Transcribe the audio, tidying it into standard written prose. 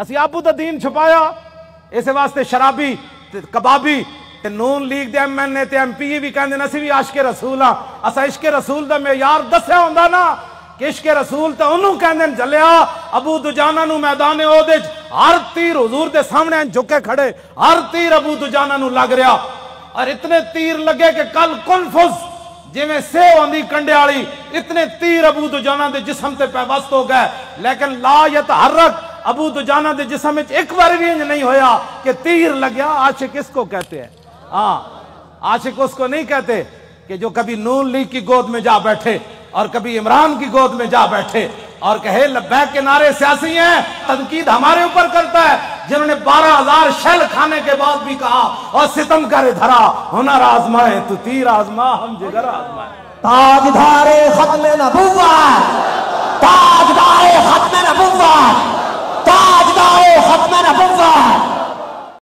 اسی ابو دا دین چھپایا اس واسطے شرابی کبابی تے نون لیگ دے ایم این اے تے ایم پی بھی کہندے اسی بھی عاشق رسول ہاں اسا عشق رسول دا معیار دسیا ہوندا نا کہ عشق رسول تے انہوں کہندے جلیا ابو دجانہ نو میدان احد وچ ہر تیر حضور دے سامنے جھکے کھڑے ہر تیر ابو دجانہ نو لگ رہا اور اتنے تیر لگے کہ کل کنفز جی میں سیو آندھی کنڈے آڑی اتنے تیر ابو دجانہ دے جسم تے پیوست ہو گئے لیکن لا یتحرک ابو دجانہ دے جسم ایک بار بھی نہیں ہویا کہ تیر لگیا. عاشق اس کو کہتے ہیں. ہاں عاشق اس کو نہیں کہتے کہ جو کبھی نون لیگ کی گود میں جا بیٹھے اور کبھی عمران کی گود میں جا بیٹھے اور کہے لبیک کے نعرے سیاسی ہیں تنقید ہمارے اوپر کرتا ہے جنہوں نے 12,000 شیل کھانے کے بعد بھی کہا اور ستم کرے دھرا ہنر آزمائے تو تیر آزما ہم جگر آزمائے. تاجدار ختم نبوت، تاجدار ختم نبوت